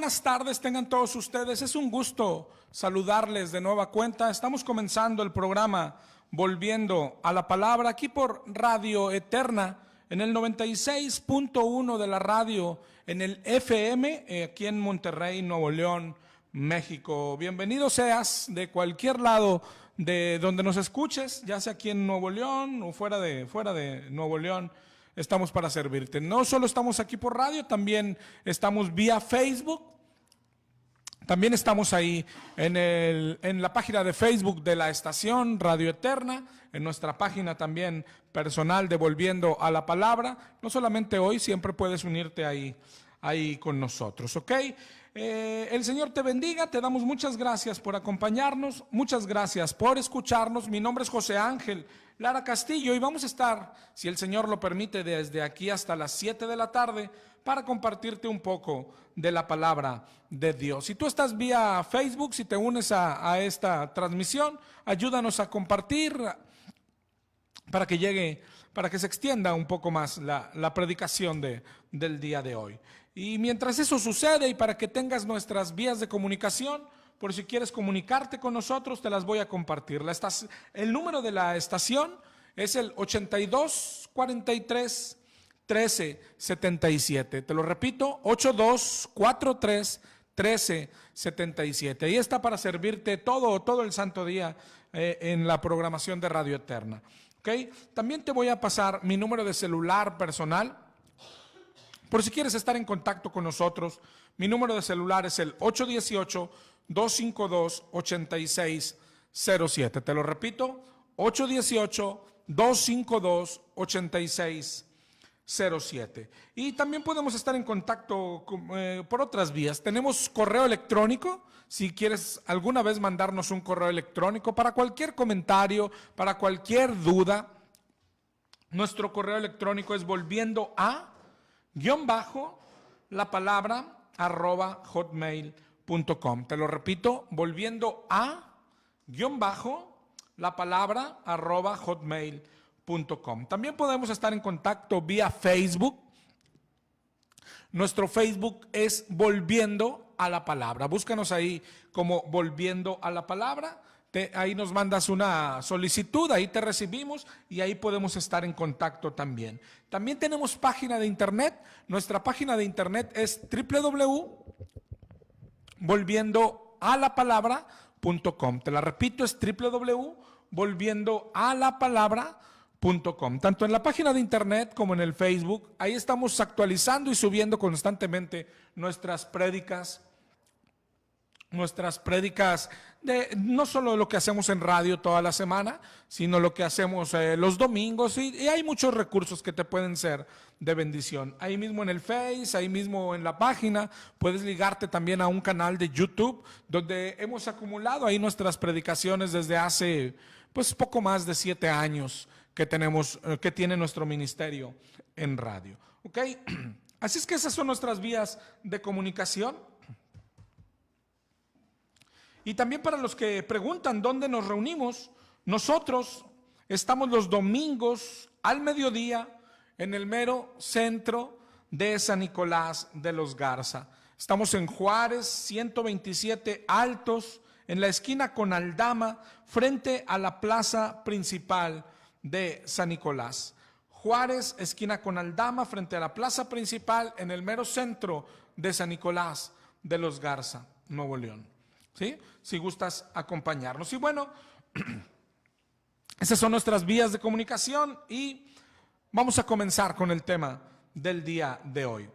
buenas tardes tengan todos ustedes. Es un gusto saludarles de nueva cuenta. Estamos comenzando el programa Volviendo a la Palabra aquí por Radio Eterna en el 96.1 de la radio, en el FM, aquí en Monterrey, Nuevo León, México. Bienvenido seas de cualquier lado de donde nos escuches, ya sea aquí en Nuevo León o fuera de Nuevo León. Estamos para servirte. No solo estamos aquí por radio, también estamos vía Facebook. También estamos ahí en la página de Facebook de la estación Radio Eterna, en nuestra página también personal de Volviendo a la Palabra. No solamente hoy, siempre puedes unirte ahí con nosotros, ¿ok? El Señor te bendiga, te damos muchas gracias por acompañarnos, muchas gracias por escucharnos. Mi nombre es José Ángel Lara Castillo y vamos a estar, si el Señor lo permite, desde aquí hasta las 7 de la tarde para compartirte un poco de la palabra de Dios. Si tú estás vía Facebook, si te unes a esta transmisión, ayúdanos a compartir para que llegue, para que se extienda un poco más la predicación del día de hoy. Y mientras eso sucede y para que tengas nuestras vías de comunicación, por si quieres comunicarte con nosotros, te las voy a compartir. El número de la estación es el 8243 1377. Te lo repito, 8243 1377. Ahí está para servirte todo el santo día en la programación de Radio Eterna. ¿Okay? También te voy a pasar mi número de celular personal. Por si quieres estar en contacto con nosotros, mi número de celular es el 818-252-8607. Te lo repito, 818-252-8607. Y también podemos estar en contacto por otras vías. Tenemos correo electrónico, si quieres alguna vez mandarnos un correo electrónico para cualquier comentario, para cualquier duda. Nuestro correo electrónico es volviendo a _la palabra @hotmail.com. Te lo repito, volviendo a _la palabra @hotmail.com. También podemos estar en contacto vía Facebook. Nuestro Facebook es Volviendo a la Palabra. Búscanos ahí como Volviendo a la Palabra. Ahí nos mandas una solicitud, ahí te recibimos y ahí podemos estar en contacto también. También tenemos página de internet. Nuestra página de internet es www.volviendoalapalabra.com. Te la repito, es www.volviendoalapalabra.com. Tanto en la página de internet como en el Facebook, ahí estamos actualizando y subiendo constantemente nuestras prédicas de no solo lo que hacemos en radio toda la semana, sino lo que hacemos los domingos, y hay muchos recursos que te pueden ser de bendición. Ahí mismo en el Face, ahí mismo en la página, puedes ligarte también a un canal de YouTube donde hemos acumulado ahí nuestras predicaciones desde hace pues poco más de 7 años que tiene nuestro ministerio en radio. ¿Ok? Así es que esas son nuestras vías de comunicación. Y también para los que preguntan dónde nos reunimos, nosotros estamos los domingos al mediodía en el mero centro de San Nicolás de los Garza. Estamos en Juárez, 127 Altos, en la esquina con Aldama, frente a la plaza principal de San Nicolás. Juárez, esquina con Aldama, frente a la plaza principal, en el mero centro de San Nicolás de los Garza, Nuevo León. ¿Sí? Si gustas acompañarnos. Y bueno, esas son nuestras vías de comunicación y vamos a comenzar con el tema del día de hoy.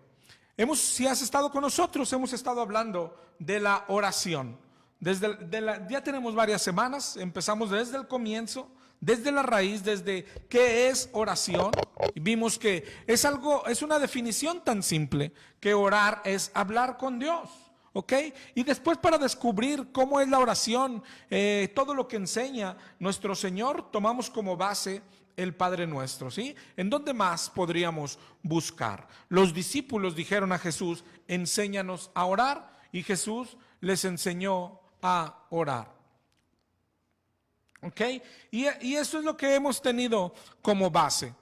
Si has estado con nosotros, hemos estado hablando de la oración. Ya tenemos varias semanas, empezamos desde el comienzo, desde la raíz, desde qué es oración. Y vimos que es una definición tan simple, que orar es hablar con Dios. ¿Ok? Y después, para descubrir cómo es la oración, todo lo que enseña nuestro Señor, tomamos como base el Padre Nuestro, ¿sí? ¿En dónde más podríamos buscar? Los discípulos dijeron a Jesús, enséñanos a orar, y Jesús les enseñó a orar. ¿Ok? Y eso es lo que hemos tenido como base.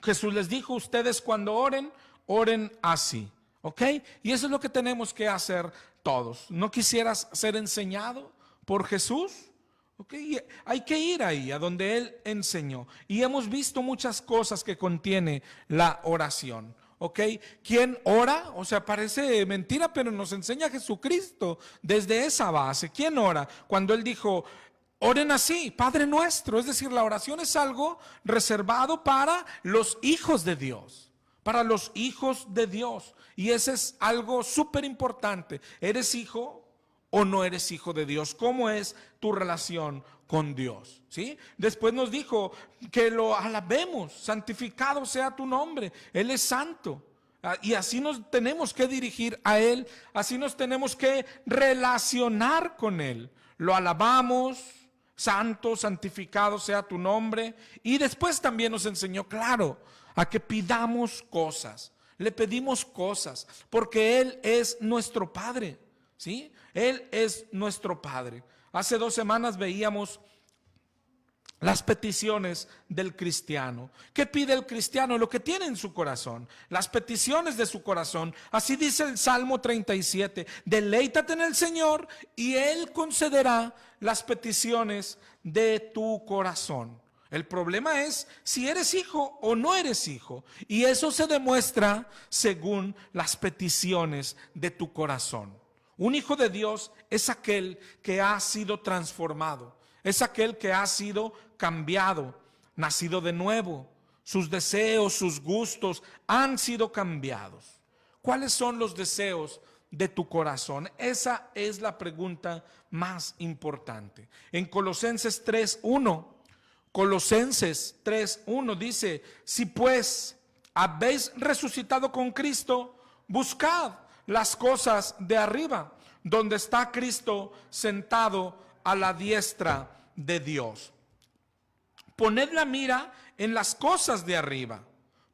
Jesús les dijo, ustedes cuando oren, oren así. ¿Ok? Y eso es lo que tenemos que hacer todos. ¿No quisieras ser enseñado por Jesús? ¿Ok? Hay que ir ahí, a donde Él enseñó. Y hemos visto muchas cosas que contiene la oración. ¿Ok? ¿Quién ora? O sea, parece mentira, pero nos enseña Jesucristo desde esa base. ¿Quién ora? Cuando Él dijo, oren así, Padre nuestro. Es decir, la oración es algo reservado para los hijos de Dios. Para los hijos de Dios. Y ese es algo súper importante. ¿Eres hijo o no eres hijo de Dios? ¿Cómo es tu relación con Dios? ¿Sí? Después nos dijo que lo alabemos, santificado sea tu nombre, Él es santo. Y así nos tenemos que dirigir a Él, así nos tenemos que relacionar con Él. Lo alabamos, santo, santificado sea tu nombre. Y después también nos enseñó, claro, a que pidamos cosas. Le pedimos cosas, porque Él es nuestro Padre. ¿Sí? Él es nuestro Padre. Hace 2 semanas veíamos las peticiones del cristiano. ¿Qué pide el cristiano? Lo que tiene en su corazón, las peticiones de su corazón. Así dice el Salmo 37. Deleítate en el Señor y Él concederá las peticiones de tu corazón. El problema es si eres hijo o no eres hijo. Y eso se demuestra según las peticiones de tu corazón. Un hijo de Dios es aquel que ha sido transformado, es aquel que ha sido cambiado, nacido de nuevo. Sus deseos, sus gustos han sido cambiados. ¿Cuáles son los deseos de tu corazón? Esa es la pregunta más importante. En Colosenses 3:1 dice, si pues habéis resucitado con Cristo, buscad las cosas de arriba, donde está Cristo sentado a la diestra de Dios. Poned la mira en las cosas de arriba.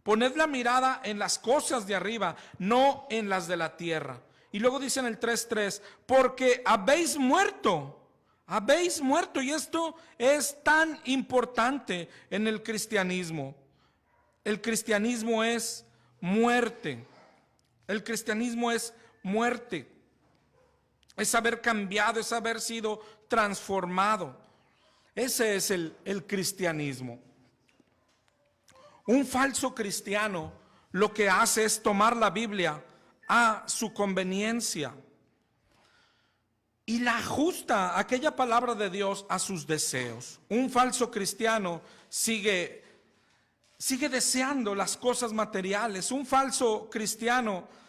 Poned la mirada en las cosas de arriba, no en las de la tierra. Y luego dice en el 3:3, porque habéis muerto. Habéis muerto. Y esto es tan importante en el cristianismo. El cristianismo es muerte. El cristianismo es muerte, es haber cambiado, es haber sido transformado. Ese es el cristianismo. Un falso cristiano lo que hace es tomar la Biblia a su conveniencia y la ajusta, aquella palabra de Dios, a sus deseos. Un falso cristiano sigue deseando las cosas materiales. Un falso cristiano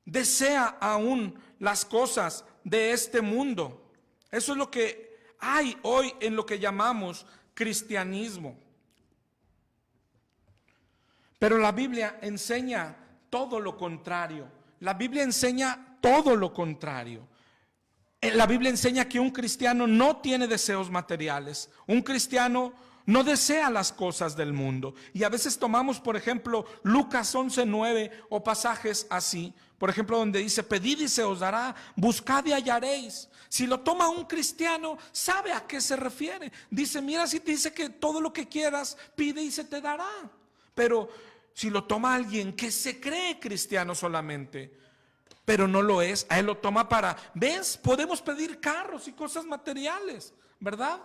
desea aún las cosas de este mundo. Eso es lo que hay hoy en lo que llamamos cristianismo. Pero la Biblia enseña todo lo contrario. La Biblia enseña todo lo contrario. La Biblia enseña que un cristiano no tiene deseos materiales. Un cristiano no desea las cosas del mundo. Y a veces tomamos, por ejemplo, Lucas 11:9 o pasajes así. Por ejemplo, donde dice, pedid y se os dará, buscad y hallaréis. Si lo toma un cristiano, sabe a qué se refiere. Dice, mira, si te dice que todo lo que quieras, pide y se te dará. Pero si lo toma alguien que se cree cristiano solamente, pero no lo es, a él lo toma para, ¿ves? Podemos pedir carros y cosas materiales, ¿verdad?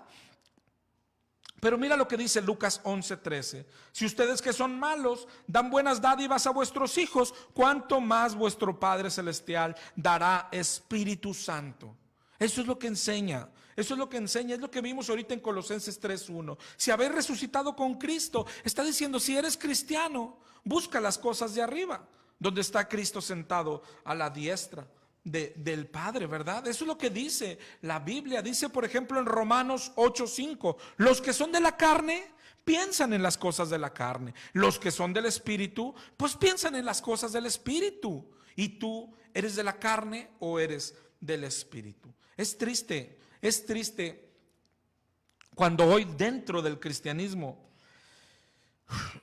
Pero mira lo que dice Lucas 11:13. Si ustedes que son malos dan buenas dádivas a vuestros hijos, ¿cuánto más vuestro Padre Celestial dará Espíritu Santo? Eso es lo que enseña. Eso es lo que enseña, es lo que vimos ahorita en Colosenses 3:1. Si habéis resucitado con Cristo, está diciendo, si eres cristiano, busca las cosas de arriba, donde está Cristo sentado a la diestra del Padre, ¿verdad? Eso es lo que dice la Biblia. Dice, por ejemplo, en Romanos 8:5, los que son de la carne piensan en las cosas de la carne. Los que son del Espíritu, pues piensan en las cosas del Espíritu. ¿Y tú eres de la carne o eres del Espíritu? Es triste cuando hoy dentro del cristianismo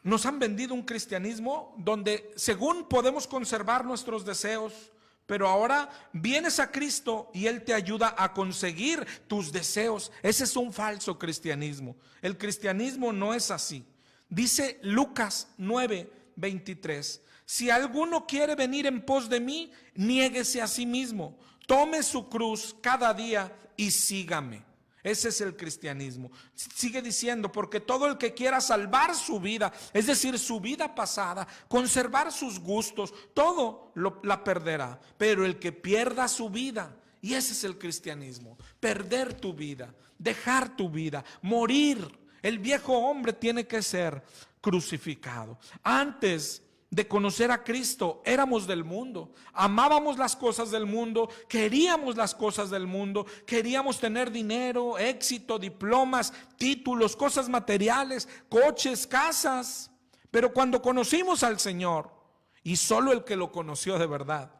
nos han vendido un cristianismo donde según podemos conservar nuestros deseos, pero ahora vienes a Cristo y Él te ayuda a conseguir tus deseos. Ese es un falso cristianismo. El cristianismo no es así. Dice Lucas 9:23, Si alguno quiere venir en pos de mí, niéguese a sí mismo, tome su cruz cada día y sígame. Ese es el cristianismo. Sigue diciendo, porque todo el que quiera salvar su vida, es decir, su vida pasada, conservar sus gustos, todo la perderá. Pero el que pierda su vida, y ese es el cristianismo, perder tu vida, dejar tu vida, morir. El viejo hombre tiene que ser crucificado. Antes de conocer a Cristo, éramos del mundo, amábamos las cosas del mundo, queríamos las cosas del mundo, queríamos tener dinero, éxito, diplomas, títulos, cosas materiales, coches, casas. Pero cuando conocimos al Señor, y solo el que lo conoció de verdad,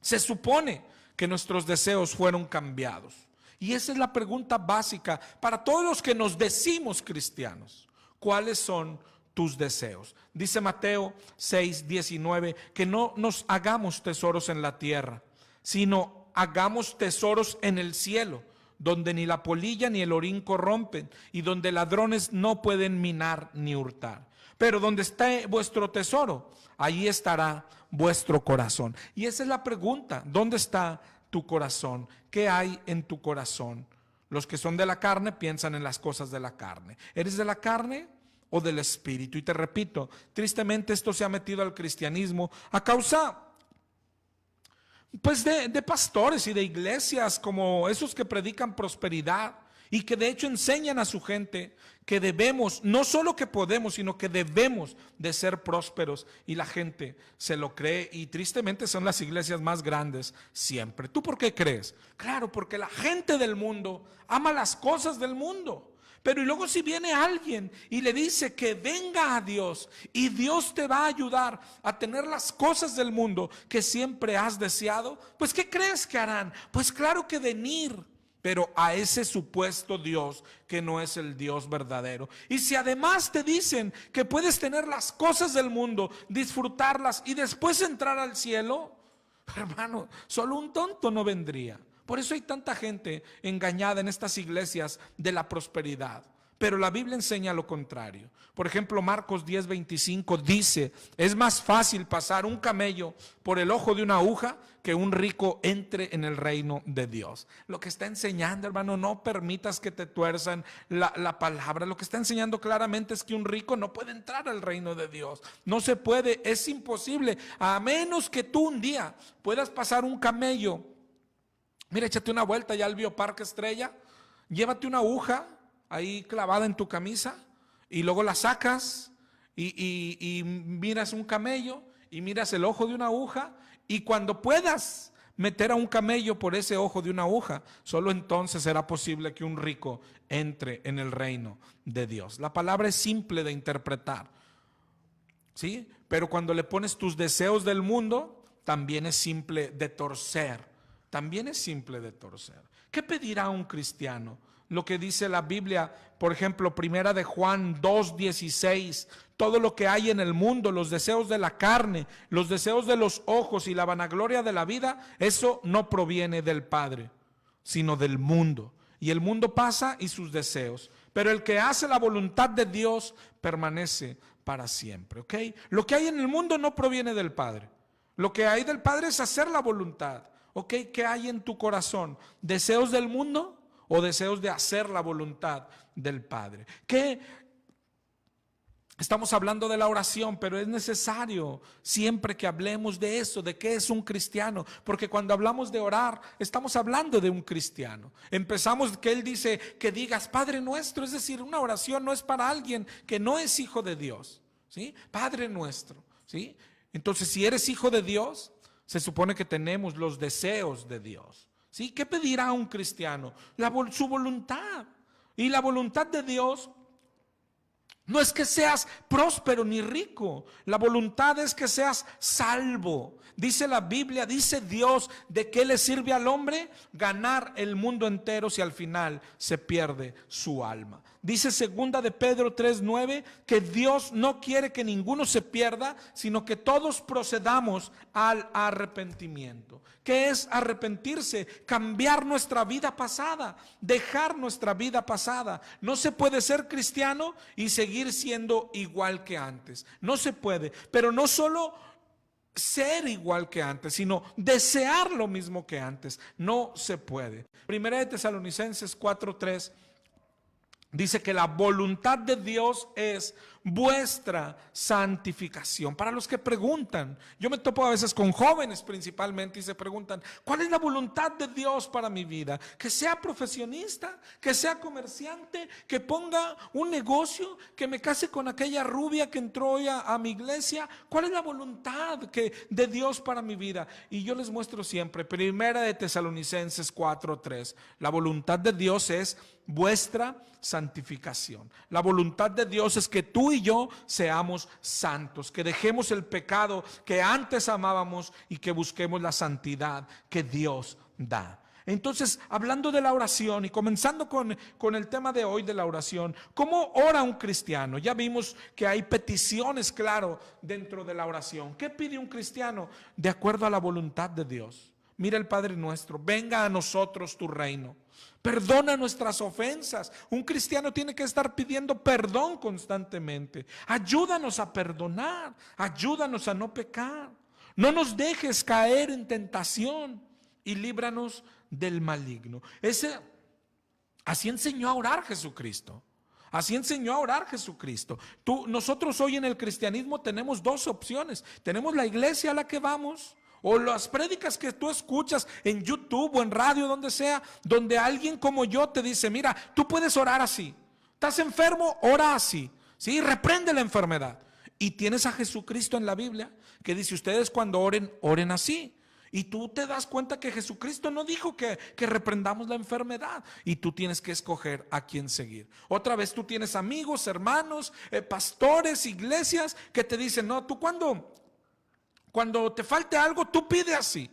se supone que nuestros deseos fueron cambiados. Y esa es la pregunta básica para todos los que nos decimos cristianos. ¿Cuáles son tus deseos? Dice Mateo 6:19 que no nos hagamos tesoros en la tierra, sino hagamos tesoros en el cielo, donde ni la polilla ni el orín corrompen y donde ladrones no pueden minar ni hurtar. Pero donde esté vuestro tesoro, allí estará vuestro corazón. Y esa es la pregunta: ¿dónde está tu corazón? ¿Qué hay en tu corazón? Los que son de la carne piensan en las cosas de la carne. ¿Eres de la carne o del espíritu? Y te repito, tristemente esto se ha metido al cristianismo a causa pues de pastores y de iglesias como esos que predican prosperidad y que de hecho enseñan a su gente que debemos, no solo que podemos, sino que debemos de ser prósperos, y la gente se lo cree, y tristemente son las iglesias más grandes siempre. ¿Tú por qué crees? Claro, porque la gente del mundo ama las cosas del mundo. Pero y luego si viene alguien y le dice que venga a Dios y Dios te va a ayudar a tener las cosas del mundo que siempre has deseado, pues ¿qué crees que harán? Pues claro que venir, pero a ese supuesto Dios que no es el Dios verdadero. Y si además te dicen que puedes tener las cosas del mundo, disfrutarlas y después entrar al cielo, hermano, solo un tonto no vendría. Por eso hay tanta gente engañada en estas iglesias de la prosperidad. Pero la Biblia enseña lo contrario. Por ejemplo, Marcos 10:25 dice: es más fácil pasar un camello por el ojo de una aguja que un rico entre en el reino de Dios. Lo que está enseñando, hermano, no permitas que te tuerzan la palabra. Lo que está enseñando claramente es que un rico no puede entrar al reino de Dios. No se puede, es imposible, a menos que tú un día puedas pasar un camello. Mira, échate una vuelta ya al Bioparque Estrella, llévate una aguja ahí clavada en tu camisa y luego la sacas y miras un camello y miras el ojo de una aguja, y cuando puedas meter a un camello por ese ojo de una aguja, solo entonces será posible que un rico entre en el reino de Dios. La palabra es simple de interpretar, ¿sí? Pero cuando le pones tus deseos del mundo, también es simple de torcer. También es simple de torcer. ¿Qué pedirá un cristiano? Lo que dice la Biblia, por ejemplo, primera de Juan 2:16, todo lo que hay en el mundo, los deseos de la carne, los deseos de los ojos y la vanagloria de la vida, eso no proviene del Padre, sino del mundo. Y el mundo pasa y sus deseos, pero el que hace la voluntad de Dios permanece para siempre, ¿ok? Lo que hay en el mundo no proviene del Padre. Lo que hay del Padre es hacer la voluntad. ¿Ok? ¿Qué hay en tu corazón? ¿Deseos del mundo o deseos de hacer la voluntad del Padre? ¿Qué? Estamos hablando de la oración, pero es necesario siempre que hablemos de eso, de qué es un cristiano, porque cuando hablamos de orar, estamos hablando de un cristiano. Empezamos que él dice que digas Padre nuestro, es decir, una oración no es para alguien que no es hijo de Dios, ¿sí? Padre nuestro, ¿sí? Entonces, si eres hijo de Dios, se supone que tenemos los deseos de Dios, ¿sí? ¿Qué pedirá un cristiano? Su voluntad. Y la voluntad de Dios no es que seas próspero ni rico. La voluntad es que seas salvo. Dice la Biblia, dice Dios, ¿de qué le sirve al hombre ganar el mundo entero si al final se pierde su alma? Dice segunda de Pedro 3:9 que Dios no quiere que ninguno se pierda, sino que todos procedamos al arrepentimiento. ¿Qué es arrepentirse? Cambiar nuestra vida pasada, dejar nuestra vida pasada. No se puede ser cristiano y seguir siendo igual que antes. No se puede, pero no solo ser igual que antes, sino desear lo mismo que antes. No se puede. Primera de Tesalonicenses 4:3 dice que la voluntad de Dios es vuestra santificación. Para los que preguntan, yo me topo a veces con jóvenes principalmente y se preguntan, ¿cuál es la voluntad de Dios para mi vida? Que sea profesionista, que sea comerciante, que ponga un negocio, que me case con aquella rubia que entró hoy a mi iglesia. ¿Cuál es la voluntad de Dios para mi vida? Y yo les muestro siempre, Primera de Tesalonicenses 4:3, la voluntad de Dios es vuestra santificación. La voluntad de Dios es que tú y yo seamos santos, que dejemos el pecado que antes amábamos y que busquemos la santidad que Dios da. Entonces, hablando de la oración y comenzando con el tema de hoy de la oración, ¿cómo ora un cristiano? Ya vimos que hay peticiones, claro, dentro de la oración. ¿Qué pide un cristiano? De acuerdo a la voluntad de Dios. Mira el Padre nuestro, venga a nosotros tu reino. Perdona nuestras ofensas. Un cristiano tiene que estar pidiendo perdón constantemente. Ayúdanos a perdonar, ayúdanos a no pecar. No nos dejes caer en tentación y líbranos del maligno. Así enseñó a orar Jesucristo. Así enseñó a orar Jesucristo. Nosotros hoy en el cristianismo tenemos dos opciones. Tenemos la iglesia a la que vamos, o las prédicas que tú escuchas en YouTube o en radio, donde sea, donde alguien como yo te dice, mira, tú puedes orar así. ¿Estás enfermo? Ora así. ¿Sí? Reprende la enfermedad. Y tienes a Jesucristo en la Biblia que dice, ustedes cuando oren, oren así. Y tú te das cuenta que Jesucristo no dijo que reprendamos la enfermedad. Y tú tienes que escoger a quién seguir. Otra vez tú tienes amigos, hermanos, pastores, iglesias que te dicen, no, tú cuando te falte algo, tú pide así.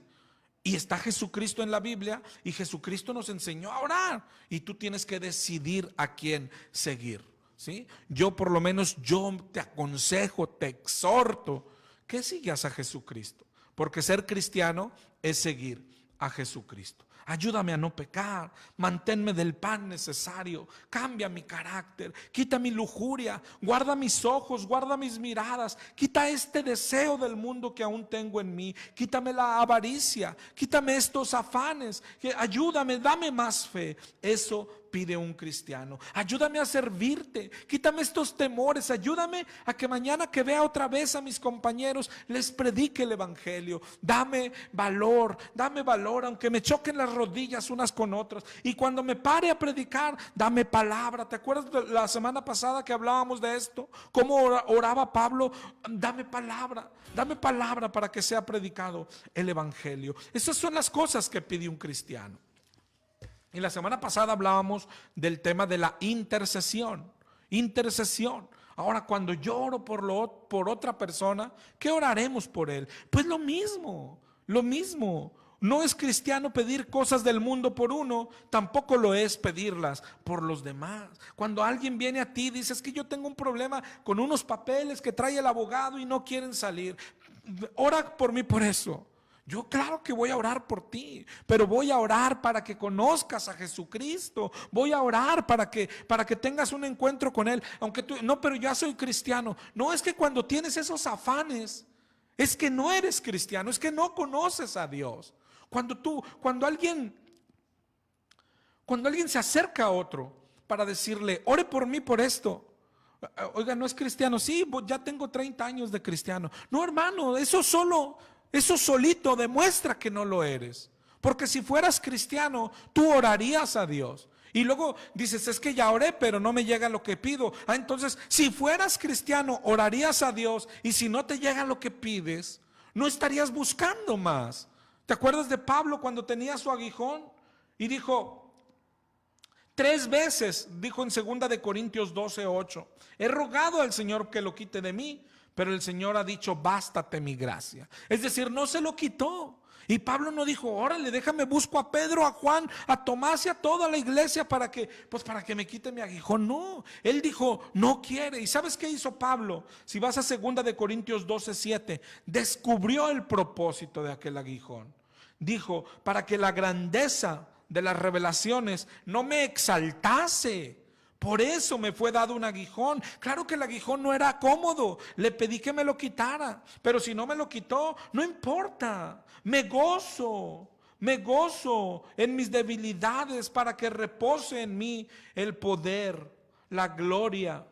Y está Jesucristo en la Biblia y Jesucristo nos enseñó a orar. Y tú tienes que decidir a quién seguir. ¿Sí? Yo por lo menos, yo te aconsejo, te exhorto que sigas a Jesucristo. Porque ser cristiano es seguir a Jesucristo. Ayúdame a no pecar, manténme del pan necesario, cambia mi carácter, quita mi lujuria, guarda mis ojos, guarda mis miradas, quita este deseo del mundo que aún tengo en mí, quítame la avaricia, quítame estos afanes, ayúdame, dame más fe. Eso pide un cristiano. Ayúdame a servirte, quítame estos temores, ayúdame a que mañana que vea otra vez a mis compañeros les predique el evangelio. Dame valor, aunque me choquen las rodillas unas con otras, y cuando me pare a predicar, dame palabra. ¿Te acuerdas de la semana pasada que hablábamos de esto? ¿Cómo oraba Pablo? Dame palabra para que sea predicado el evangelio. Esas son las cosas que pide un cristiano. Y la semana pasada hablábamos del tema de la intercesión. Ahora, cuando yo oro por otra persona, ¿qué oraremos por él? Pues lo mismo. No es cristiano pedir cosas del mundo por uno, tampoco lo es pedirlas por los demás. Cuando alguien viene a ti y dice, es que yo tengo un problema con unos papeles que trae el abogado y no quieren salir, ora por mí por eso. Yo claro que voy a orar por ti, pero voy a orar para que conozcas a Jesucristo. Voy a orar para que tengas un encuentro con Él. Aunque tú, no, pero ya soy cristiano. No, es que cuando tienes esos afanes, es que no eres cristiano, es que no conoces a Dios. Cuando alguien se acerca a otro para decirle, ore por mí por esto. Oiga, no es cristiano. Sí, ya tengo 30 años de cristiano. No, hermano, eso solito demuestra que no lo eres. Porque si fueras cristiano, tú orarías a Dios. Y luego dices, es que ya oré, pero no me llega lo que pido. Entonces, si fueras cristiano, orarías a Dios. Y si no te llega lo que pides, no estarías buscando más. ¿Te acuerdas de Pablo cuando tenía su aguijón? Y dijo, 3 veces, dijo en 2 de Corintios 12:8, he rogado al Señor que lo quite de mí, pero el Señor ha dicho, bástate mi gracia. Es decir, no se lo quitó. Y Pablo no dijo, órale, déjame busco a Pedro, a Juan, a Tomás y a toda la iglesia para que me quite mi aguijón. No, él dijo, no quiere. ¿Y sabes qué hizo Pablo? Si vas a 2 de Corintios 12:7, descubrió el propósito de aquel aguijón. Dijo, para que la grandeza de las revelaciones no me exaltase. Por eso me fue dado un aguijón. Claro que el aguijón no era cómodo. Le pedí que me lo quitara. Pero si no me lo quitó, no importa. Me gozo en mis debilidades para que repose en mí el poder, la gloria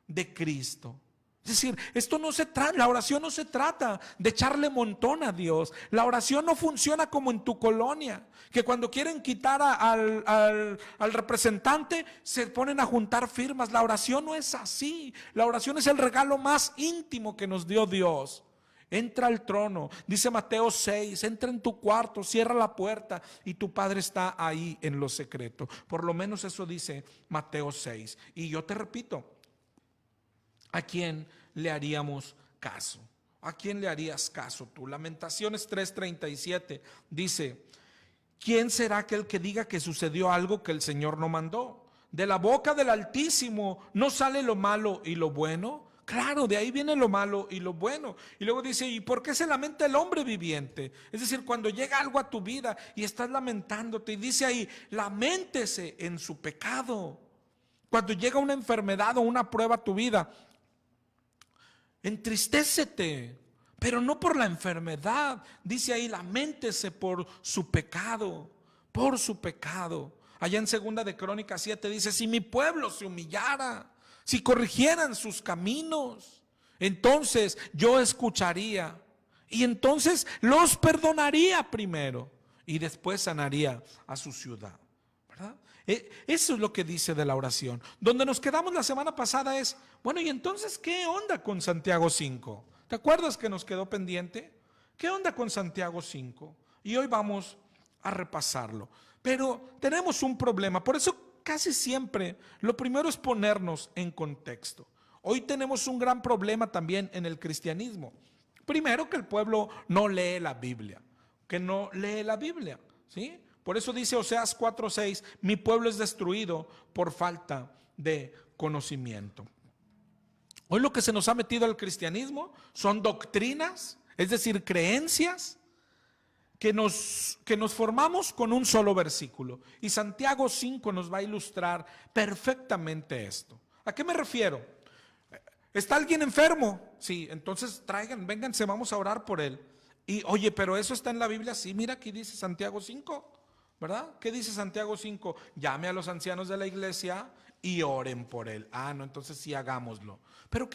de Cristo. Es decir, la oración no se trata de echarle montón a Dios. La oración no funciona como en tu colonia, que cuando quieren quitar al representante se ponen a juntar firmas. La oración no es así. La oración es el regalo más íntimo que nos dio Dios. Entra al trono, dice Mateo 6, entra en tu cuarto, cierra la puerta y tu Padre está ahí en lo secreto. Por lo menos eso dice Mateo 6. Y yo te repito, ¿a quién le haríamos caso? ¿A quién le harías caso tú? Lamentaciones 3:37 dice, ¿quién será aquel que diga que sucedió algo que el Señor no mandó? De la boca del Altísimo no sale lo malo y lo bueno. Claro, de ahí viene lo malo y lo bueno. Y luego dice, ¿y por qué se lamenta el hombre viviente? Es decir, cuando llega algo a tu vida y estás lamentándote, y dice ahí, laméntese en su pecado. Cuando llega una enfermedad o una prueba a tu vida, entristécete, pero no por la enfermedad. Dice ahí, laméntese por su pecado, por su pecado. Allá en 2 de Crónicas 7 dice, si mi pueblo se humillara, si corrigieran sus caminos, entonces yo escucharía y entonces los perdonaría primero y después sanaría a su ciudad, ¿verdad? Eso es lo que dice de la oración. Donde nos quedamos la semana pasada es, bueno, ¿y entonces qué onda con Santiago 5? ¿Te acuerdas que nos quedó pendiente? ¿Qué onda con Santiago 5? Y hoy vamos a repasarlo. Pero tenemos un problema, por eso casi siempre lo primero es ponernos en contexto. Hoy tenemos un gran problema también en el cristianismo. Primero, que el pueblo no lee la Biblia, ¿sí? Por eso dice Oseas 4:6, mi pueblo es destruido por falta de conocimiento. Hoy lo que se nos ha metido al cristianismo son doctrinas, es decir, creencias que nos formamos con un solo versículo. Y Santiago 5 nos va a ilustrar perfectamente esto. ¿A qué me refiero? ¿Está alguien enfermo? Sí, entonces vénganse, vamos a orar por él. Y oye, pero eso está en la Biblia. Sí, mira, aquí dice Santiago 5, ¿verdad? ¿Qué dice Santiago 5? Llame a los ancianos de la iglesia y oren por él. No, entonces sí, hagámoslo. Pero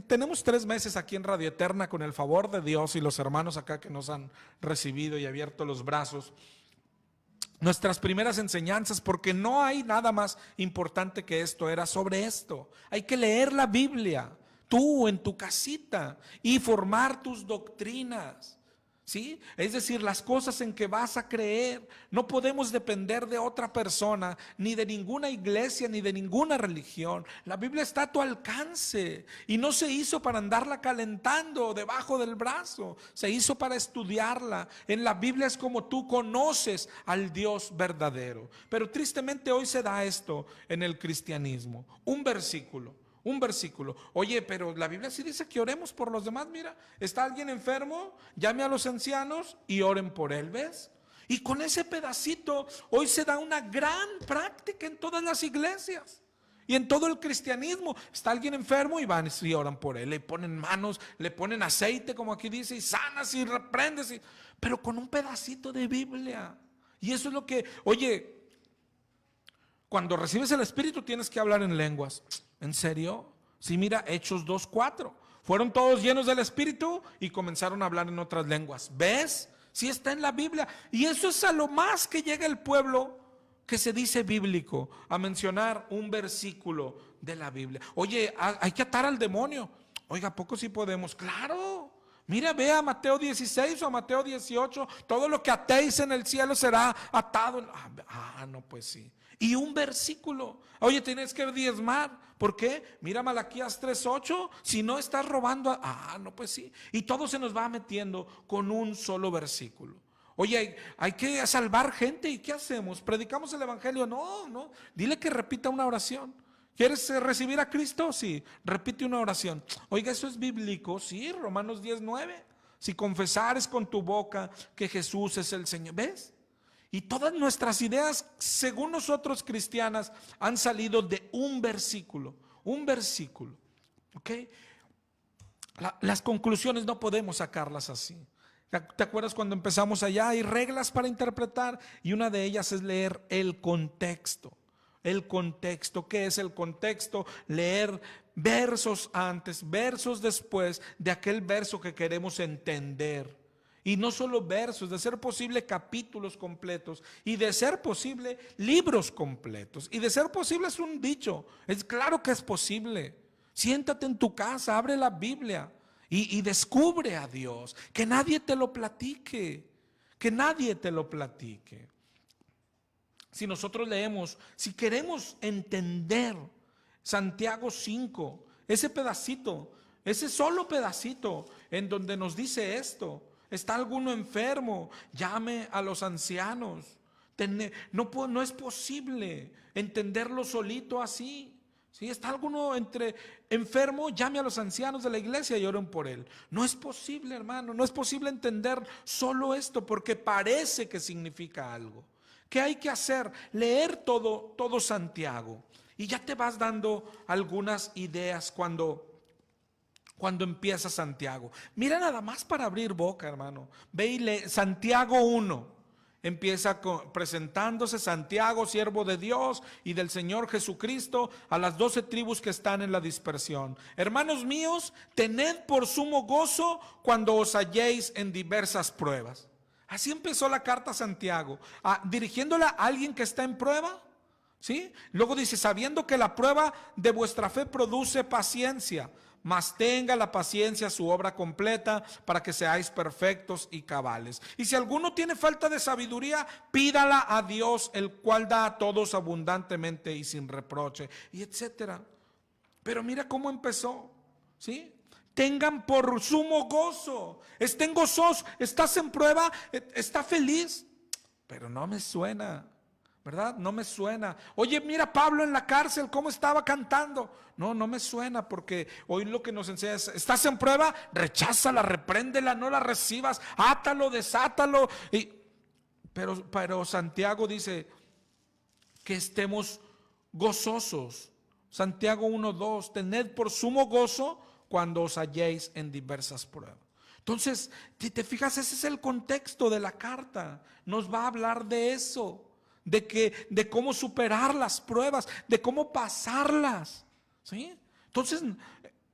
tenemos 3 meses aquí en Radio Eterna, con el favor de Dios y los hermanos acá que nos han recibido y abierto los brazos. Nuestras primeras enseñanzas, porque no hay nada más importante que esto, era sobre esto. Hay que leer la Biblia, tú en tu casita, y formar tus doctrinas, ¿sí? Es decir, las cosas en que vas a creer. No podemos depender de otra persona, ni de ninguna iglesia, ni de ninguna religión. La Biblia está a tu alcance y no se hizo para andarla calentando debajo del brazo, se hizo para estudiarla. En la Biblia es como tú conoces al Dios verdadero. Pero tristemente hoy se da esto en el cristianismo. Un versículo. Oye, pero la Biblia sí dice que oremos por los demás. Mira, está alguien enfermo, llame a los ancianos y oren por él, ¿ves? Y con ese pedacito hoy se da una gran práctica en todas las iglesias y en todo el cristianismo. Está alguien enfermo y van y oran por él, le ponen manos, le ponen aceite, como aquí dice, y sanas y reprendes, pero con un pedacito de Biblia. Y eso es lo que, oye, cuando recibes el Espíritu tienes que hablar en lenguas. ¿En serio? Sí, mira, Hechos 2:4. Fueron todos llenos del Espíritu y comenzaron a hablar en otras lenguas. ¿Ves? Sí está en la Biblia. Y eso es a lo más que llega el pueblo que se dice bíblico, a mencionar un versículo de la Biblia. Oye, hay que atar al demonio. Oiga, ¿a poco sí podemos? Claro. Mira, ve a Mateo 16 o a Mateo 18, todo lo que atéis en el cielo será atado. No, pues sí. Y un versículo, oye, tienes que diezmar. ¿Por qué? Mira Malaquías 3:8, si no estás robando. No, pues sí. Y todo se nos va metiendo con un solo versículo. Oye, hay que salvar gente. ¿Y qué hacemos? ¿Predicamos el evangelio? No, dile que repita una oración. ¿Quieres recibir a Cristo? Sí, repite una oración. Oiga, ¿eso es bíblico? Sí, Romanos 10:9. Si confesares con tu boca que Jesús es el Señor. ¿Ves? Y todas nuestras ideas, según nosotros cristianas, han salido de un versículo. Un versículo. ¿Ok? Las conclusiones no podemos sacarlas así. ¿Te acuerdas cuando empezamos allá? Hay reglas para interpretar y una de ellas es leer el contexto. El contexto, ¿qué es el contexto? Leer versos antes, versos después de aquel verso que queremos entender. Y no solo versos, de ser posible capítulos completos y de ser posible libros completos. Y de ser posible es un dicho, es claro que es posible. Siéntate en tu casa, abre la Biblia y descubre a Dios. Que nadie te lo platique, que nadie te lo platique. Si nosotros leemos, si queremos entender Santiago 5, ese pedacito, ese solo pedacito en donde nos dice esto: ¿está alguno enfermo? Llame a los ancianos. No es posible entenderlo solito así. Si está alguno enfermo, llame a los ancianos de la iglesia y oren por él. No es posible, hermano, no es posible entender solo esto porque parece que significa algo. ¿Qué hay que hacer? Leer todo Santiago. Y ya te vas dando algunas ideas cuando empieza Santiago. Mira, nada más para abrir boca, hermano. Ve y lee Santiago 1. Empieza presentándose Santiago, siervo de Dios y del Señor Jesucristo, a las 12 tribus que están en la dispersión. Hermanos míos, tened por sumo gozo cuando os halléis en diversas pruebas. Así empezó la carta a Santiago, dirigiéndola a alguien que está en prueba. ¿Sí? Luego dice: sabiendo que la prueba de vuestra fe produce paciencia, mas tenga la paciencia su obra completa, para que seáis perfectos y cabales. Y si alguno tiene falta de sabiduría, pídala a Dios, el cual da a todos abundantemente y sin reproche, y etcétera. Pero mira cómo empezó, ¿sí? Tengan por sumo gozo, estén gozosos. ¿Estás en prueba? ¿Está feliz? Pero no me suena, ¿verdad? No me suena. Oye, mira Pablo en la cárcel, ¿cómo estaba cantando? No me suena, porque hoy lo que nos enseña es: ¿estás en prueba? Recházala, repréndela, no la recibas, átalo, desátalo. Pero Santiago dice que estemos gozosos. Santiago 1:2, tened por sumo gozo cuando os halléis en diversas pruebas. Entonces, si te fijas, ese es el contexto de la carta. Nos va a hablar de eso, de cómo superar las pruebas, de cómo pasarlas, ¿sí? Entonces,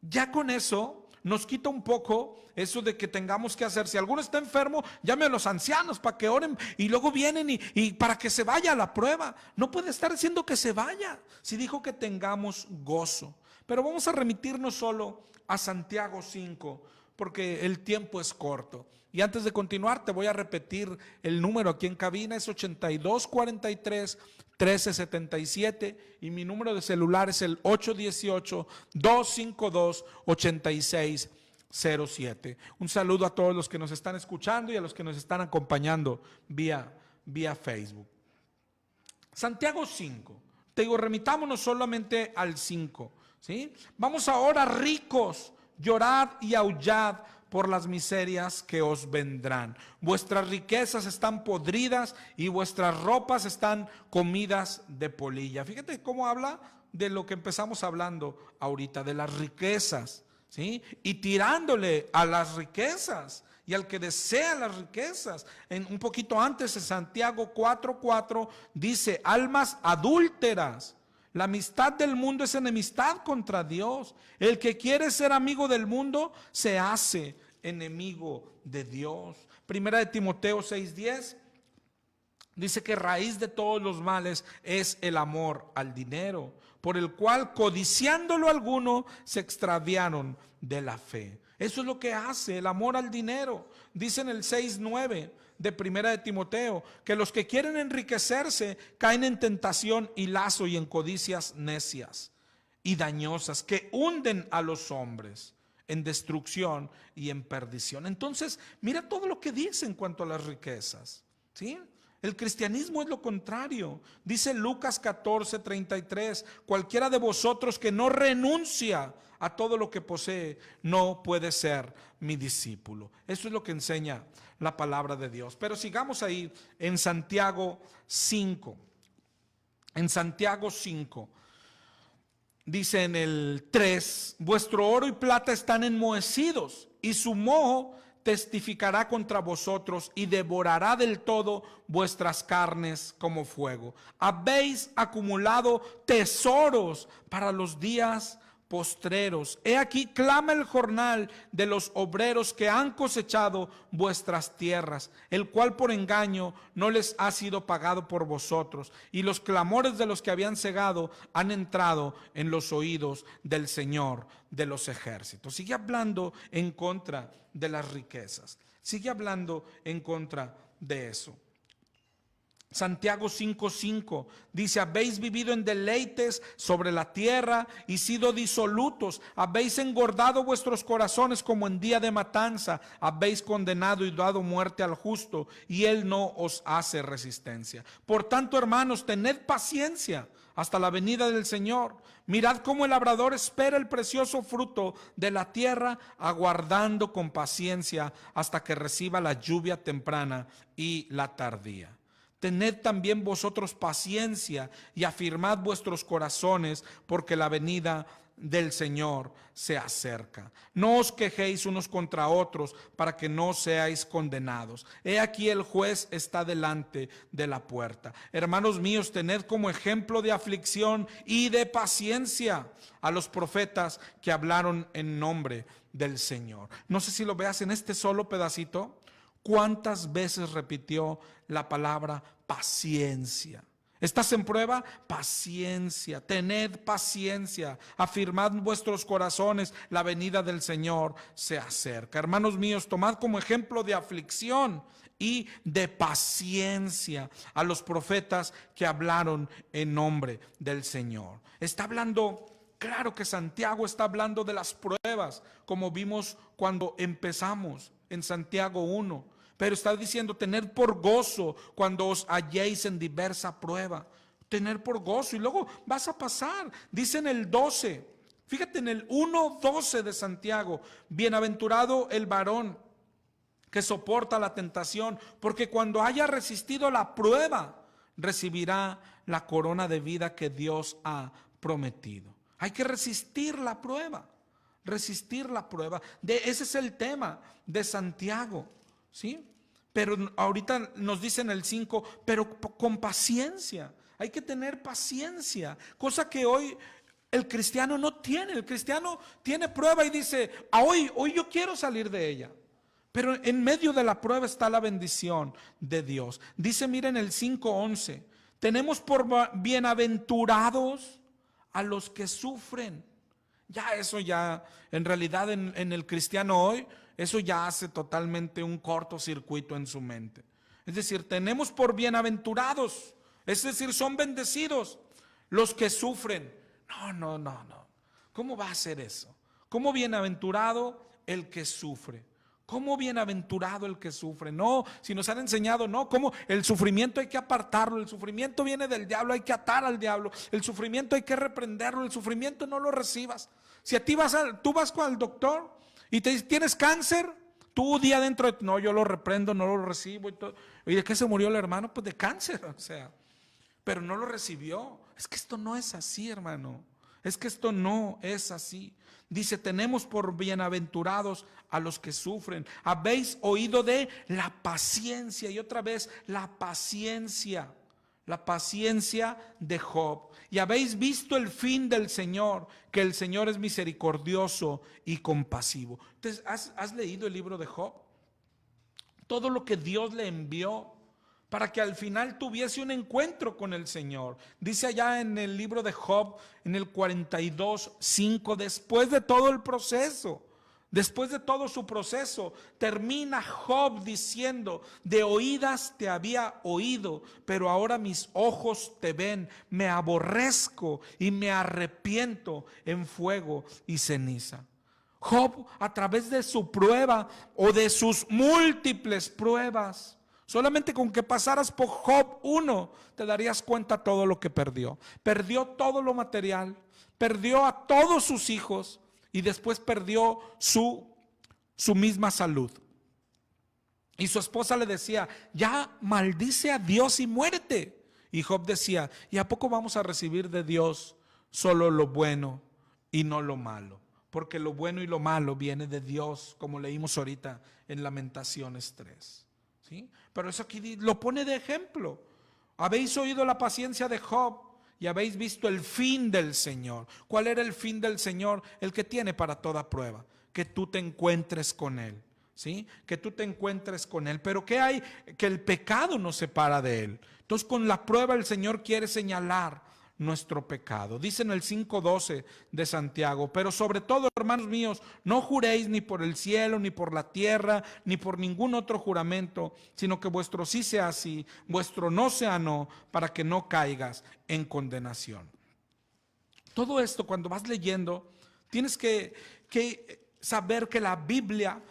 ya con eso nos quita un poco eso de que tengamos que hacer. Si alguno está enfermo, llame a los ancianos para que oren y luego vienen y para que se vaya a la prueba. No puede estar diciendo que se vaya, si dijo que tengamos gozo. Pero vamos a remitirnos solo a Santiago 5, porque el tiempo es corto. Y antes de continuar, te voy a repetir el número aquí en cabina: es 8243-1377, y mi número de celular es el 818-252-8607. Un saludo a todos los que nos están escuchando y a los que nos están acompañando vía Facebook. Santiago 5. Te digo, remitámonos solamente al 5. ¿Sí? Vamos ahora, ricos, llorad y aullad por las miserias que os vendrán. Vuestras riquezas están podridas y vuestras ropas están comidas de polilla. Fíjate cómo habla de lo que empezamos hablando ahorita, de las riquezas, ¿sí? Y tirándole a las riquezas y al que desea las riquezas. Un poquito antes, en Santiago 4:4 dice: almas adúlteras. La amistad del mundo es enemistad contra Dios. El que quiere ser amigo del mundo se hace enemigo de Dios. Primera de Timoteo 6:10 dice que raíz de todos los males es el amor al dinero, por el cual, codiciándolo alguno, se extraviaron de la fe. Eso es lo que hace el amor al dinero. Dice en el 6:9 de Primera de Timoteo, que los que quieren enriquecerse caen en tentación y lazo y en codicias necias y dañosas que hunden a los hombres en destrucción y en perdición. Entonces, mira todo lo que dice en cuanto a las riquezas, ¿sí? El cristianismo es lo contrario. Dice Lucas 14:33, cualquiera de vosotros que no renuncia a todo lo que posee, no puede ser mi discípulo. Eso es lo que enseña la palabra de Dios. Pero sigamos ahí en Santiago 5. En Santiago 5. Dice en el 3, vuestro oro y plata están enmohecidos y su moho testificará contra vosotros y devorará del todo vuestras carnes como fuego. Habéis acumulado tesoros para los días postreros. He aquí clama el jornal de los obreros que han cosechado vuestras tierras, el cual por engaño no les ha sido pagado por vosotros, y los clamores de los que habían cegado han entrado en los oídos del Señor de los ejércitos. Sigue hablando en contra de las riquezas, sigue hablando en contra de eso. Santiago 5:5 dice, habéis vivido en deleites sobre la tierra y sido disolutos, habéis engordado vuestros corazones como en día de matanza, habéis condenado y dado muerte al justo y él no os hace resistencia. Por tanto, hermanos, tened paciencia hasta la venida del Señor. Mirad cómo el labrador espera el precioso fruto de la tierra, aguardando con paciencia hasta que reciba la lluvia temprana y la tardía. Tened también vosotros paciencia y afirmad vuestros corazones, porque la venida del Señor se acerca. No os quejéis unos contra otros, para que no seáis condenados. He aquí el juez está delante de la puerta. Hermanos míos, tened como ejemplo de aflicción y de paciencia a los profetas que hablaron en nombre del Señor. No sé si lo veas en este solo pedacito. ¿Cuántas veces repitió la palabra paciencia? ¿Estás en prueba? Paciencia, tened paciencia, afirmad vuestros corazones, la venida del Señor se acerca. Hermanos míos, tomad como ejemplo de aflicción y de paciencia a los profetas que hablaron en nombre del Señor. Está hablando, claro que Santiago está hablando de las pruebas, como vimos cuando empezamos en Santiago 1. Pero está diciendo, tener por gozo cuando os halléis en diversa prueba. Tener por gozo y luego vas a pasar. Dice en el 12, fíjate en el 1:12 de Santiago, bienaventurado el varón que soporta la tentación, porque cuando haya resistido la prueba, recibirá la corona de vida que Dios ha prometido. Hay que resistir la prueba, resistir la prueba. Ese es el tema de Santiago, ¿sí? Pero ahorita nos dice en el 5, pero con paciencia. Hay que tener paciencia, cosa que hoy el cristiano no tiene. El cristiano tiene prueba y dice, hoy yo quiero salir de ella. Pero en medio de la prueba está la bendición de Dios. Dice, miren el 5:11, tenemos por bienaventurados a los que sufren. Ya eso ya, en realidad en el cristiano hoy, eso ya hace totalmente un cortocircuito en su mente. Es decir, tenemos por bienaventurados, es decir, son bendecidos los que sufren. No. ¿Cómo va a ser eso? ¿Cómo bienaventurado el que sufre? ¿Cómo bienaventurado el que sufre? No, si nos han enseñado, no, cómo el sufrimiento hay que apartarlo, el sufrimiento viene del diablo, hay que atar al diablo, el sufrimiento hay que reprenderlo, el sufrimiento no lo recibas. Si a ti tú vas con el doctor y te dice, ¿tienes cáncer? Tú día adentro, no, yo lo reprendo, no lo recibo y todo. ¿Y de qué se murió el hermano? Pues de cáncer, o sea, pero no lo recibió. Es que esto no es así, hermano. Es que esto no es así. Dice, tenemos por bienaventurados a los que sufren. Habéis oído de la paciencia, y otra vez la paciencia de Job. Y habéis visto el fin del Señor, que el Señor es misericordioso y compasivo. Entonces, ¿has leído el libro de Job? Todo lo que Dios le envió para que al final tuviese un encuentro con el Señor. Dice allá en el libro de Job, en el 42:5, después de todo el proceso, Después de todo su proceso, termina Job diciendo: de oídas te había oído, pero ahora mis ojos te ven. Me aborrezco y me arrepiento en fuego y ceniza. Job, a través de su prueba o de sus múltiples pruebas, solamente con que pasaras por Job 1, te darías cuenta todo lo que perdió. Perdió todo lo material, perdió a todos sus hijos, y después perdió su misma salud. Y su esposa le decía: ya maldice a Dios y muérete. Y Job decía: ¿y a poco vamos a recibir de Dios solo lo bueno y no lo malo? Porque lo bueno y lo malo viene de Dios, como leímos ahorita en Lamentaciones 3. ¿Sí? Pero eso aquí lo pone de ejemplo. Habéis oído la paciencia de Job y habéis visto el fin del Señor. ¿Cuál era el fin del Señor? El que tiene para toda prueba: que tú te encuentres con Él. ¿Sí? Que tú te encuentres con Él. Pero ¿qué hay? Que el pecado nos separa de Él. Entonces, con la prueba el Señor quiere señalar nuestro pecado. Dice en el 5:12 de Santiago: pero sobre todo, hermanos míos, no juréis ni por el cielo, ni por la tierra, ni por ningún otro juramento, sino que vuestro sí sea sí, vuestro no sea no, para que no caigas en condenación. Todo esto, cuando vas leyendo, tienes que saber que la Biblia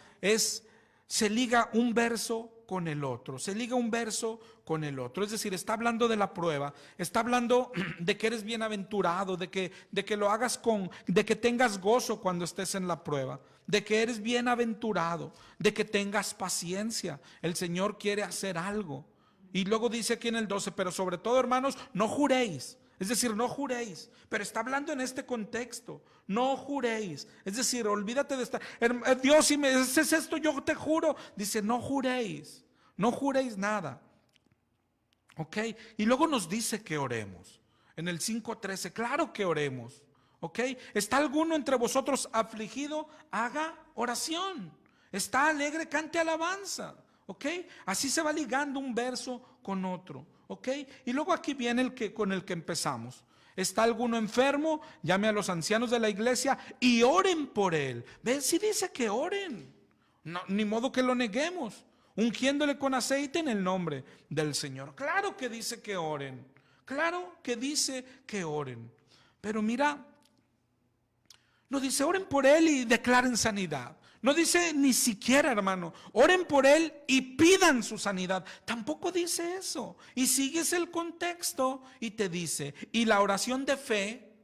se liga un verso con el otro, se liga un verso con el otro. Es decir, está hablando de la prueba, está hablando de que eres bienaventurado, de que lo hagas de que tengas gozo cuando estés en la prueba, de que eres bienaventurado, de que tengas paciencia. El Señor quiere hacer algo. Y luego dice aquí en el 12: pero sobre todo, hermanos, no juréis. Es decir, no juréis. Pero está hablando en este contexto: no juréis. Es decir, olvídate de estar: Dios, si me haces esto, yo te juro. Dice: no juréis. No juréis nada. ¿Ok? Y luego nos dice que oremos. En el 5:13, claro que oremos. ¿Ok? ¿Está alguno entre vosotros afligido? Haga oración. ¿Está alegre? Cante alabanza. ¿Ok? Así se va ligando un verso con otro. ¿Ok? Y luego aquí viene con el que empezamos. ¿Está alguno enfermo? Llame a los ancianos de la iglesia y oren por él. ¿Ven? Si dice que oren. No, ni modo que lo neguemos. Ungiéndole con aceite en el nombre del Señor. Claro que dice que oren. Claro que dice que oren. Pero mira, no dice oren por él y declaren sanidad. No dice ni siquiera, hermano, oren por él y pidan su sanidad. Tampoco dice eso. Y sigues el contexto y te dice: y la oración de fe,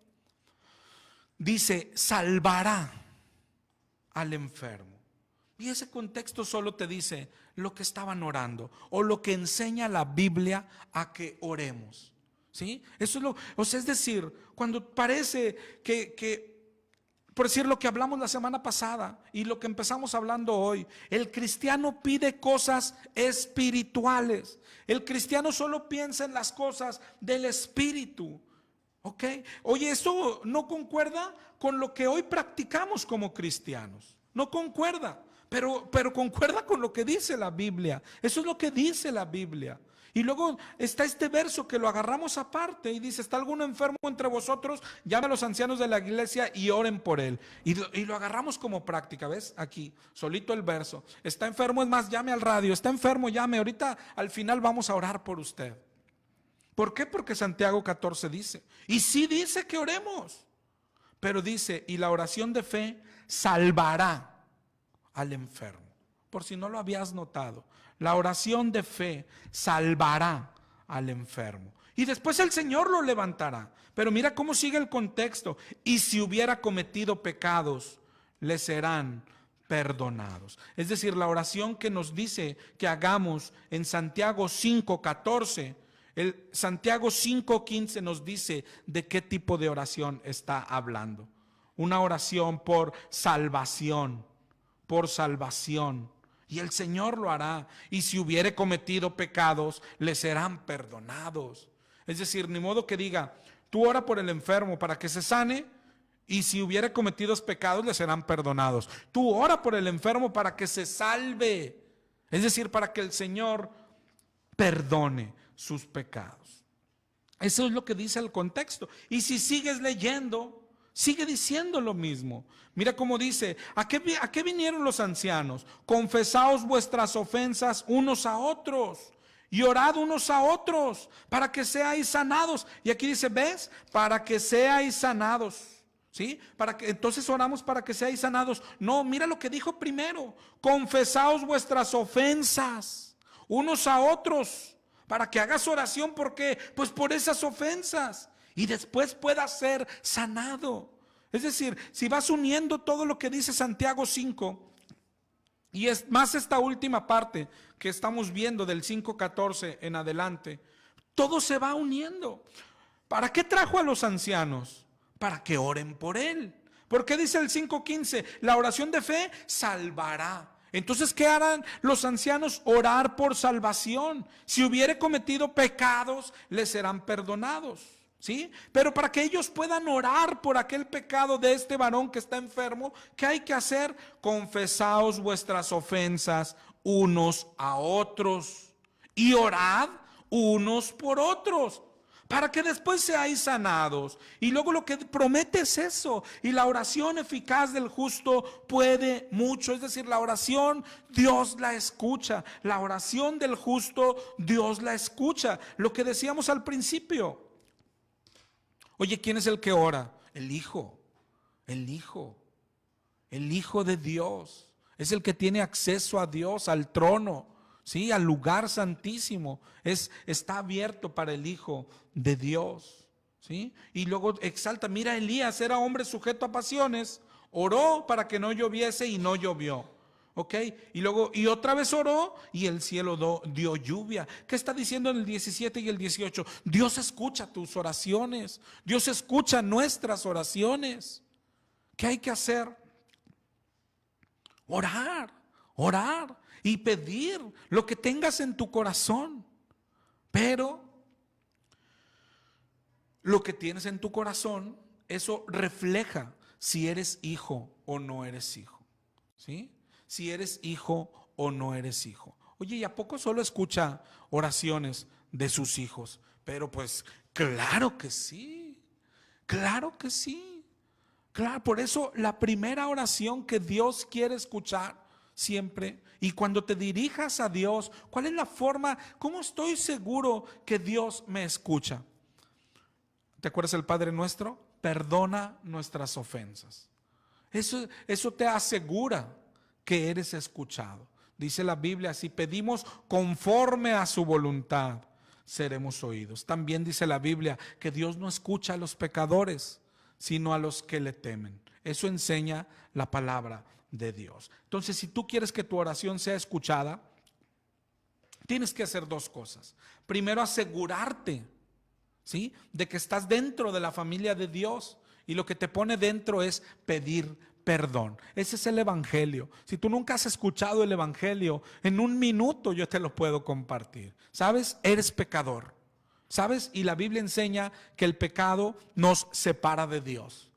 dice, salvará al enfermo. Y ese contexto solo te dice lo que estaban orando, o lo que enseña la Biblia a que oremos. ¿Sí? Eso es decir, cuando parece que por decir lo que hablamos la semana pasada y lo que empezamos hablando hoy, el cristiano pide cosas espirituales. El cristiano solo piensa en las cosas del espíritu. ¿Ok? Oye, eso no concuerda con lo que hoy practicamos como cristianos. No concuerda, pero concuerda con lo que dice la Biblia. Eso es lo que dice la Biblia. Y luego está este verso que lo agarramos aparte y dice: ¿está alguno enfermo entre vosotros? Llame a los ancianos de la iglesia y oren por él. Y lo agarramos como práctica, ¿ves? Aquí, solito el verso. Está enfermo, es más, llame al radio. Está enfermo, llame. Ahorita al final vamos a orar por usted. ¿Por qué? Porque Santiago 14 dice, y sí dice que oremos, pero dice: y la oración de fe salvará al enfermo. Por si no lo habías notado, la oración de fe salvará al enfermo. Y después el Señor lo levantará. Pero mira cómo sigue el contexto: y si hubiera cometido pecados, le serán perdonados. Es decir, la oración que nos dice que hagamos en Santiago 5:14, Santiago 5:15 nos dice de qué tipo de oración está hablando. Una oración por salvación, por salvación. Y el Señor lo hará. Y si hubiere cometido pecados, le serán perdonados. Es decir, ni modo que diga: tú ora por el enfermo para que se sane, y si hubiere cometido pecados, le serán perdonados. Tú ora por el enfermo para que se salve. Es decir, para que el Señor perdone sus pecados. Eso es lo que dice el contexto. Y si sigues leyendo, Sigue diciendo lo mismo. Mira cómo dice, ¿a qué vinieron los ancianos? Confesaos vuestras ofensas unos a otros y orad unos a otros para que seáis sanados. Y aquí dice, ¿ves? Para que seáis sanados. ¿Sí? Entonces oramos para que seáis sanados. No, mira lo que dijo primero. Confesaos vuestras ofensas unos a otros para que hagas oración. ¿Por qué? Pues por esas ofensas. Y después puedas ser sanado. Es decir, si vas uniendo todo lo que dice Santiago 5, y es más esta última parte que estamos viendo del 5:14 en adelante, todo se va uniendo. ¿Para qué trajo a los ancianos? Para que oren por él. ¿Por qué dice el 5:15? La oración de fe salvará. Entonces, ¿qué harán los ancianos? Orar por salvación. Si hubiere cometido pecados, les serán perdonados. ¿Sí? Pero para que ellos puedan orar por aquel pecado de este varón que está enfermo, ¿qué hay que hacer? Confesaos vuestras ofensas unos a otros y orad unos por otros, para que después seáis sanados. Y luego lo que promete es eso. Y la oración eficaz del justo puede mucho. Es decir, la oración Dios la escucha. La oración del justo Dios la escucha. Lo que decíamos al principio. Oye, ¿quién es el que ora? El Hijo. El Hijo. El Hijo de Dios. Es el que tiene acceso a Dios, al trono. ¿Sí? Al lugar santísimo. Está abierto para el Hijo de Dios. ¿Sí? Y luego exalta, mira, Elías era hombre sujeto a pasiones, oró para que no lloviese y no llovió. ¿Ok? Y luego, y otra vez oró y el cielo dio lluvia. ¿Qué está diciendo en el 17 y el 18? Dios escucha tus oraciones. Dios escucha nuestras oraciones. ¿Qué hay que hacer? Orar, orar. Y pedir lo que tengas en tu corazón. Pero lo que tienes en tu corazón, eso refleja si eres hijo o no eres hijo. ¿Sí? Si eres hijo o no eres hijo. Oye, ¿y a poco solo escucha oraciones de sus hijos? Pero pues claro que sí. Claro que sí. Claro, por eso la primera oración que Dios quiere escuchar siempre, y cuando te dirijas a Dios, ¿cuál es la forma? ¿Cómo estoy seguro que Dios me escucha? ¿Te acuerdas el Padre Nuestro? Perdona nuestras ofensas. Eso te asegura que eres escuchado. Dice la Biblia, si pedimos conforme a su voluntad, seremos oídos. También dice la Biblia que Dios no escucha a los pecadores, sino a los que le temen. Eso enseña la palabra de Dios. Entonces, si tú quieres que tu oración sea escuchada, tienes que hacer dos cosas. Primero, asegurarte, ¿sí?, de que estás dentro de la familia de Dios, y lo que te pone dentro es pedir perdón. Ese es el evangelio. Si tú nunca has escuchado el evangelio, en un minuto yo te lo puedo compartir. ¿Sabes? Eres pecador. ¿Sabes? Y la Biblia enseña que el pecado nos separa de Dios.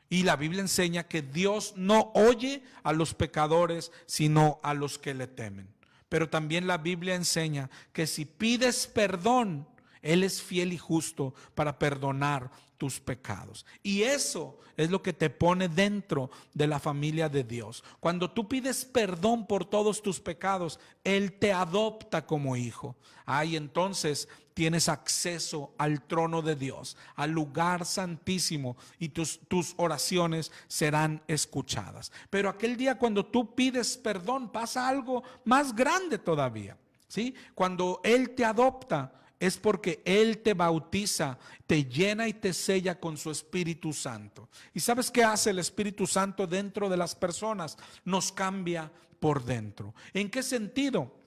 Y la Biblia enseña que Dios no oye a los pecadores, sino a los que le temen. Pero también la Biblia enseña que si pides perdón, Él es fiel y justo para perdonar tus pecados. Y eso es lo que te pone dentro de la familia de Dios. Cuando tú pides perdón por todos tus pecados, Él te adopta como hijo. Ahí entonces tienes acceso al trono de Dios, al lugar santísimo, y tus oraciones serán escuchadas. Pero aquel día cuando tú pides perdón, pasa algo más grande todavía, ¿sí? Cuando Él te adopta, es porque Él te bautiza, te llena y te sella con su Espíritu Santo. ¿Y sabes qué hace el Espíritu Santo dentro de las personas? Nos cambia por dentro. ¿En qué sentido?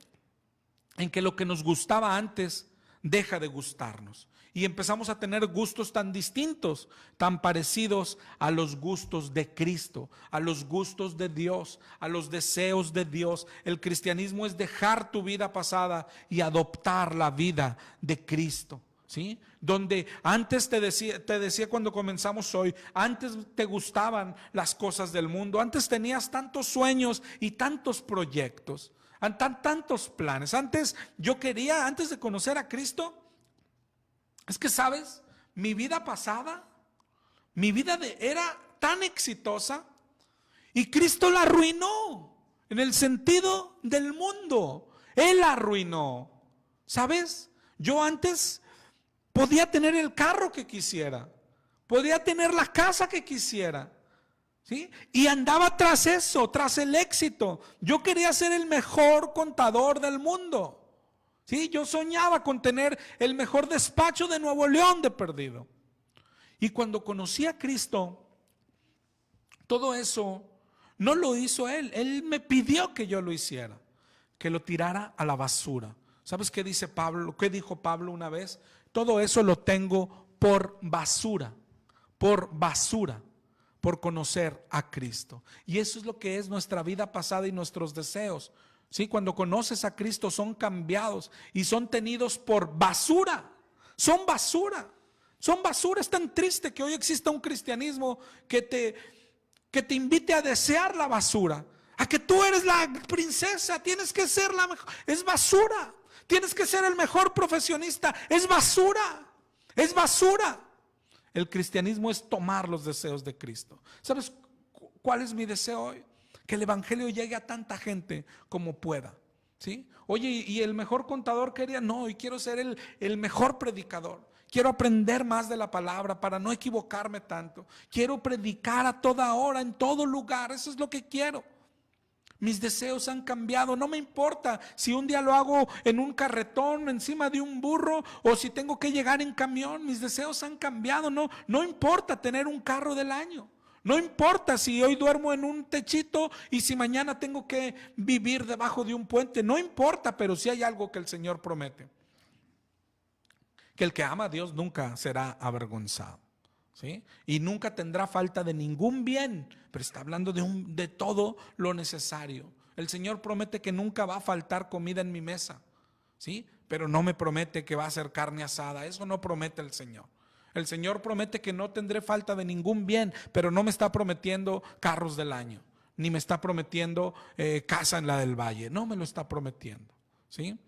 En que lo que nos gustaba antes deja de gustarnos. Y empezamos a tener gustos tan distintos, tan parecidos a los gustos de Cristo, a los gustos de Dios, a los deseos de Dios. El cristianismo es dejar tu vida pasada y adoptar la vida de Cristo, ¿sí? Donde antes te decía cuando comenzamos hoy, antes te gustaban las cosas del mundo, antes tenías tantos sueños y tantos proyectos, tantos planes. Antes yo quería, antes de conocer a Cristo, es que, ¿sabes? Mi vida pasada, era tan exitosa y Cristo la arruinó en el sentido del mundo. Él la arruinó. ¿Sabes? Yo antes podía tener el carro que quisiera, podía tener la casa que quisiera, ¿sí? Y andaba tras eso, tras el éxito. Yo quería ser el mejor contador del mundo, ¿sí? Yo soñaba con tener el mejor despacho de Nuevo León de perdido. Y cuando conocí a Cristo, todo eso no lo hizo Él. Él me pidió que yo lo hiciera, que lo tirara a la basura. ¿Sabes qué dice Pablo? ¿Qué dijo Pablo una vez? Todo eso lo tengo por basura, por conocer a Cristo. Y eso es lo que es nuestra vida pasada y nuestros deseos. ¿Sí? Cuando conoces a Cristo son cambiados y son tenidos por basura. Son basura. Son basura. Es tan triste que hoy exista un cristianismo que te invite a desear la basura, a que tú eres la princesa, tienes que ser la mejor. Es basura. Tienes que ser el mejor profesionista. Es basura. Es basura. El cristianismo es tomar los deseos de Cristo. ¿Sabes cuál es mi deseo hoy? Que el evangelio llegue a tanta gente como pueda, ¿sí? Oye, ¿y el mejor contador quería? No, y quiero ser el mejor predicador. Quiero aprender más de la palabra para no equivocarme tanto. Quiero predicar a toda hora, en todo lugar. Eso es lo que quiero. Mis deseos han cambiado. No me importa si un día lo hago en un carretón, encima de un burro, o si tengo que llegar en camión. Mis deseos han cambiado. No importa tener un carro del año. No importa si hoy duermo en un techito y si mañana tengo que vivir debajo de un puente. No importa, pero sí hay algo que el Señor promete: que el que ama a Dios nunca será avergonzado, ¿sí? Y nunca tendrá falta de ningún bien. Pero está hablando de todo lo necesario. El Señor promete que nunca va a faltar comida en mi mesa, ¿sí? Pero no me promete que va a ser carne asada. Eso no promete el Señor. El Señor promete que no tendré falta de ningún bien, pero no me está prometiendo carros del año, ni me está prometiendo casa en la del valle. No me lo está prometiendo, ¿sí?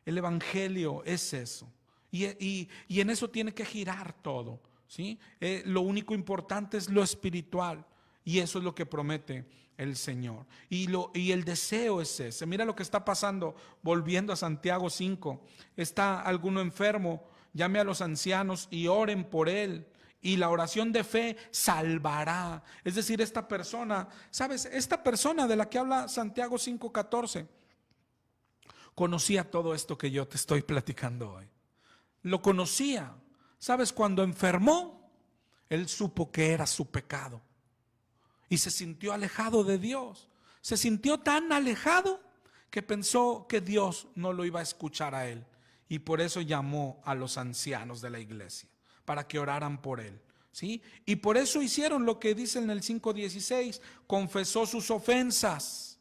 El evangelio es eso. Y en eso tiene que girar todo, ¿sí? Lo único importante es lo espiritual, y eso es lo que promete el Señor. Y el deseo es ese. Mira lo que está pasando, volviendo a Santiago 5. Está alguno enfermo, llame a los ancianos y oren por él, y la oración de fe salvará. Es decir, esta persona, ¿sabes? Esta persona de la que habla Santiago 5:14 conocía todo esto que yo te estoy platicando hoy. Lo conocía. ¿Sabes? Cuando enfermó, él supo que era su pecado y se sintió alejado de Dios. Se sintió tan alejado que pensó que Dios no lo iba a escuchar a él, y por eso llamó a los ancianos de la iglesia para que oraran por él, ¿sí? Y por eso hicieron lo que dice en el 5:16: confesó sus ofensas.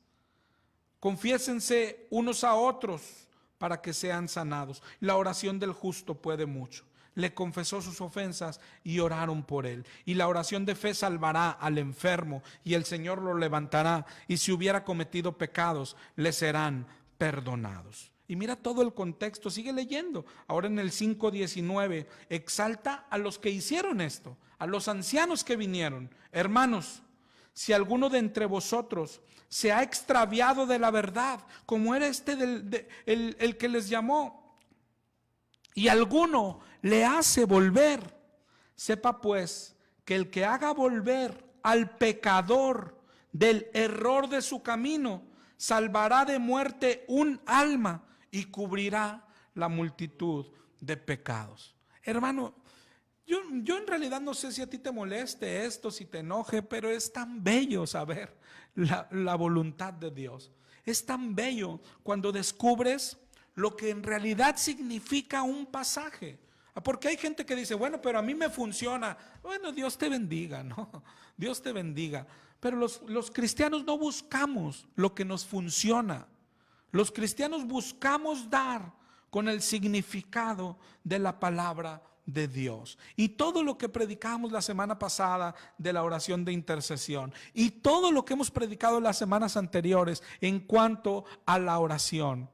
Confiésense unos a otros para que sean sanados. La oración del justo puede mucho. Le confesó sus ofensas y oraron por él. Y la oración de fe salvará al enfermo, y el Señor lo levantará, y si hubiera cometido pecados, le serán perdonados. Y mira todo el contexto, sigue leyendo. Ahora en el 5:19 exalta a los que hicieron esto, a los ancianos que vinieron. Hermanos, si alguno de entre vosotros se ha extraviado de la verdad, como era el que les llamó, y alguno le hace volver, sepa pues que el que haga volver al pecador del error de su camino, salvará de muerte un alma y cubrirá la multitud de pecados. Hermano, yo en realidad no sé si a ti te moleste esto, si te enoje, pero es tan bello saber la voluntad de Dios. Es tan bello cuando descubres lo que en realidad significa un pasaje. Porque hay gente que dice, bueno, pero a mí me funciona. Bueno, Dios te bendiga, ¿no? Dios te bendiga. Pero los cristianos no buscamos lo que nos funciona. Los cristianos buscamos dar con el significado de la palabra de Dios. Y todo lo que predicamos la semana pasada de la oración de intercesión, y todo lo que hemos predicado las semanas anteriores en cuanto a la oración,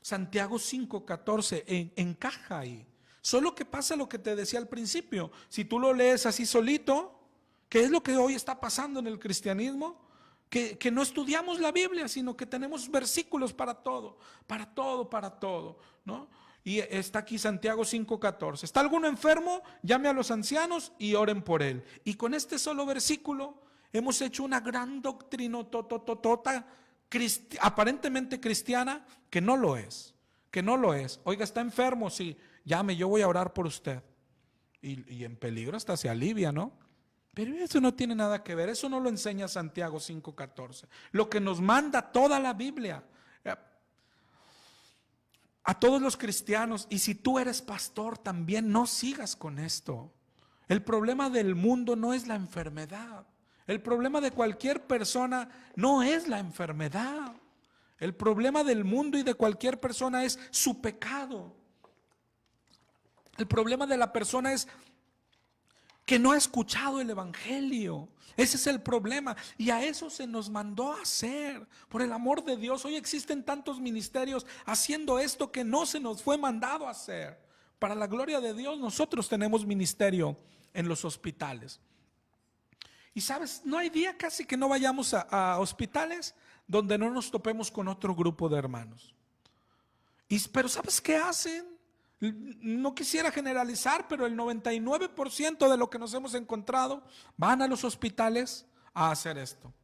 Santiago 5:14 encaja ahí. Solo que pasa lo que te decía al principio. Si tú lo lees así solito, ¿qué es lo que hoy está pasando en el cristianismo? Que no estudiamos la Biblia, sino que tenemos versículos para todo, ¿no? Y está aquí Santiago 5:14. ¿Está alguno enfermo? Llame a los ancianos y oren por él. Y con este solo versículo hemos hecho una gran doctrina aparentemente cristiana, que no lo es. Oiga, está enfermo, sí, llame, yo voy a orar por usted. Y en peligro hasta se alivia, ¿no? Pero eso no tiene nada que ver, eso no lo enseña Santiago 5:14. Lo que nos manda toda la Biblia a todos los cristianos, y si tú eres pastor también, no sigas con esto. El problema del mundo no es la enfermedad. El problema de cualquier persona no es la enfermedad. El problema del mundo y de cualquier persona es su pecado. El problema de la persona es que no ha escuchado el evangelio. Ese es el problema, y a eso se nos mandó a hacer. Por el amor de Dios, hoy existen tantos ministerios haciendo esto que no se nos fue mandado a hacer. Para la gloria de Dios, nosotros tenemos ministerio en los hospitales. Y sabes, no hay día casi que no vayamos a hospitales donde no nos topemos con otro grupo de hermanos. Pero ¿sabes qué hacen? No quisiera generalizar, pero el 99% de lo que nos hemos encontrado van a los hospitales a hacer esto.